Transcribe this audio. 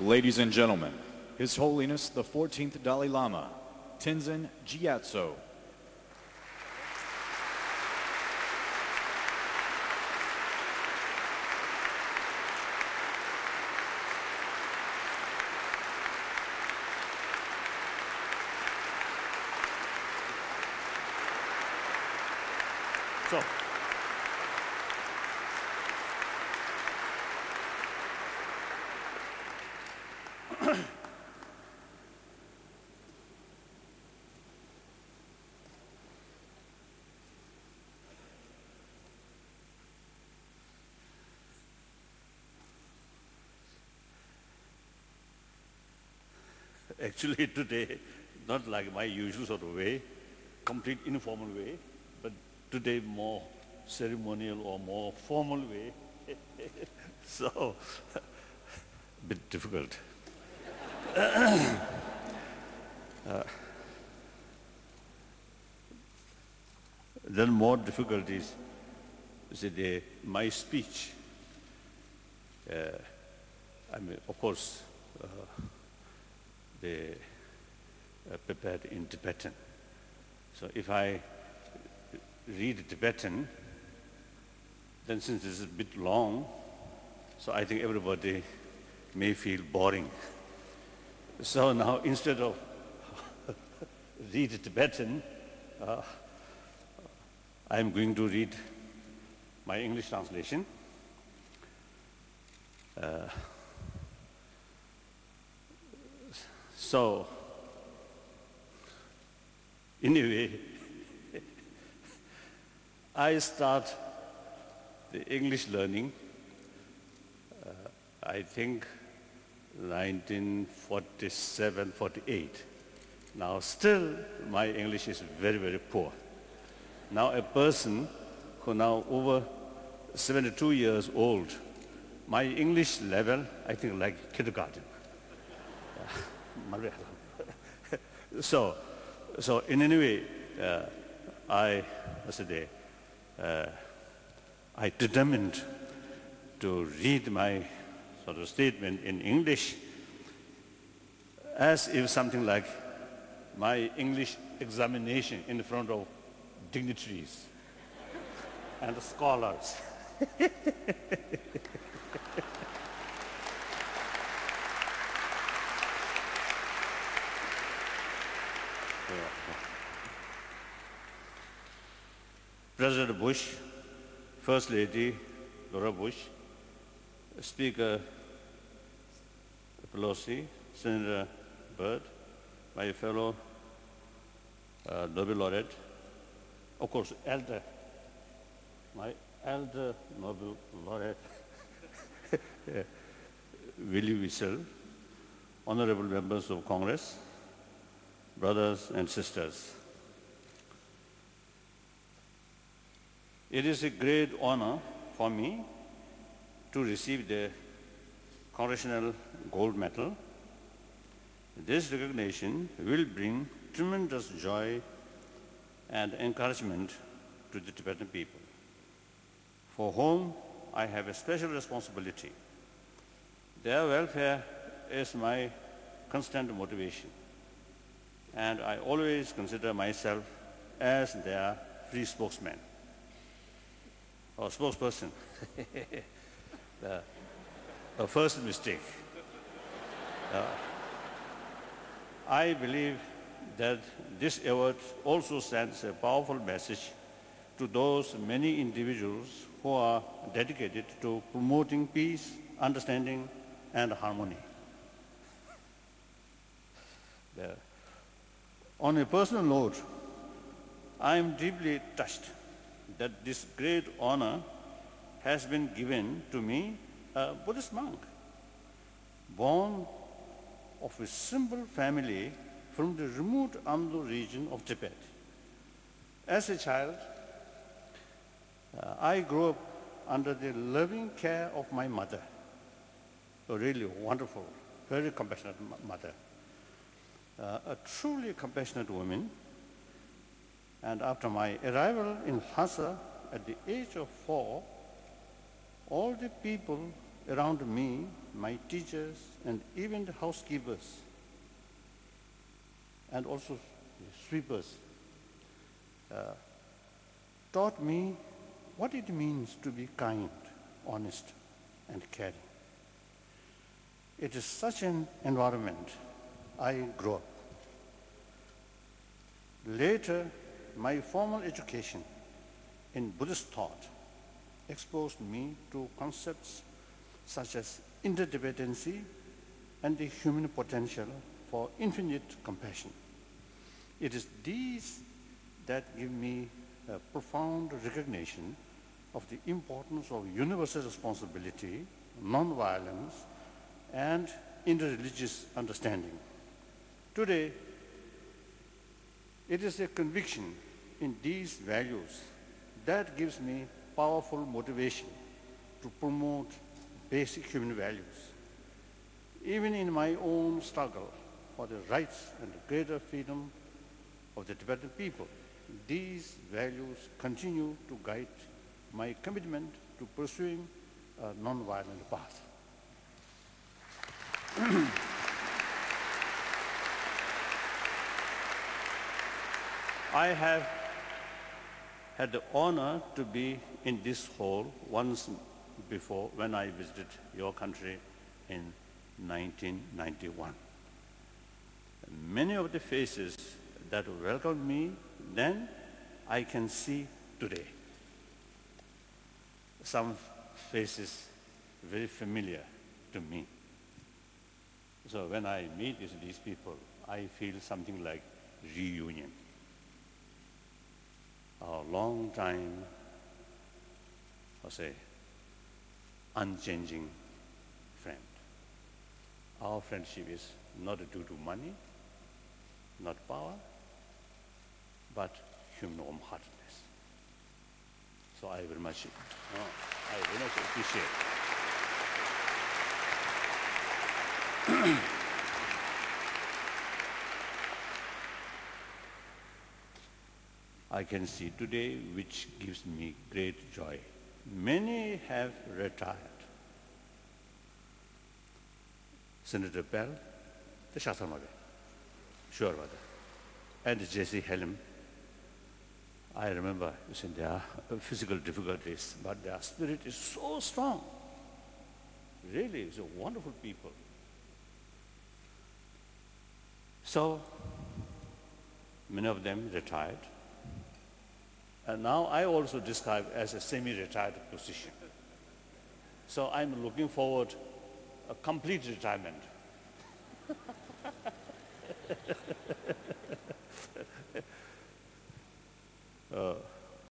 Ladies and gentlemen, His Holiness the 14th Dalai Lama, Tenzin Gyatso. So, actually today, not like my usual sort of way, complete informal way, but today more ceremonial or more formal way. So, a bit difficult. Then more difficulties is my speech. I mean, of course, they prepared in Tibetan. So if I read Tibetan, then since it's a bit long, so I think everybody may feel boring. So now instead of read Tibetan, I'm going to read my English translation. So, anyway, I start the English learning, I think 1947, 48. Now still my English is very, very poor. Now a person who now over 72 years old, my English level, I think like kindergarten. So in any way, I determined to read my sort of statement in English as if something like my English examination in front of dignitaries and scholars. President Bush, First Lady Laura Bush, Speaker Pelosi, Senator Byrd, my fellow Nobel laureate, of course, my elder Nobel laureate, Willie Wissel, honorable members of Congress, brothers and sisters. It is a great honor for me to receive the Congressional Gold Medal. This recognition will bring tremendous joy and encouragement to the Tibetan people, for whom I have a special responsibility. Their welfare is my constant motivation, and I always consider myself as their free spokesman or spokesperson. A first mistake. I believe that this award also sends a powerful message to those many individuals who are dedicated to promoting peace, understanding, and harmony. On a personal note, I am deeply touched that this great honor has been given to me, a Buddhist monk, born of a simple family from the remote Amdo region of Tibet. As a child, I grew up under the loving care of my mother, a really wonderful, very compassionate mother, a truly compassionate woman. And after my arrival in Lhasa at the age of 4, all the people around me, my teachers, and even the housekeepers, and also sweepers, taught me what it means to be kind, honest, and caring. It is such an environment I grew up. Later, my formal education in Buddhist thought exposed me to concepts such as interdependency and the human potential for infinite compassion. It is these that give me a profound recognition of the importance of universal responsibility, nonviolence, and interreligious understanding. Today, it is a conviction in these values that gives me powerful motivation to promote basic human values. Even in my own struggle for the rights and greater freedom of the Tibetan people, these values continue to guide my commitment to pursuing a non-violent path. I have had the honor to be in this hall once before when I visited your country in 1991. Many of the faces that welcomed me then, I can see today. Some faces very familiar to me. So when I meet these people, I feel something like reunion. A long time, unchanging friend. Our friendship is not due to money, not power, but human warm-heartedness. So I very much appreciate. I can see today, which gives me great joy. Many have retired. Senator Bell, the Shatamage, sure about that, and Jesse Helm. I remember there are physical difficulties, but their spirit is so strong. Really, it's a wonderful people. So, many of them retired. And now I also describe as a semi-retired position. So I'm looking forward a complete retirement.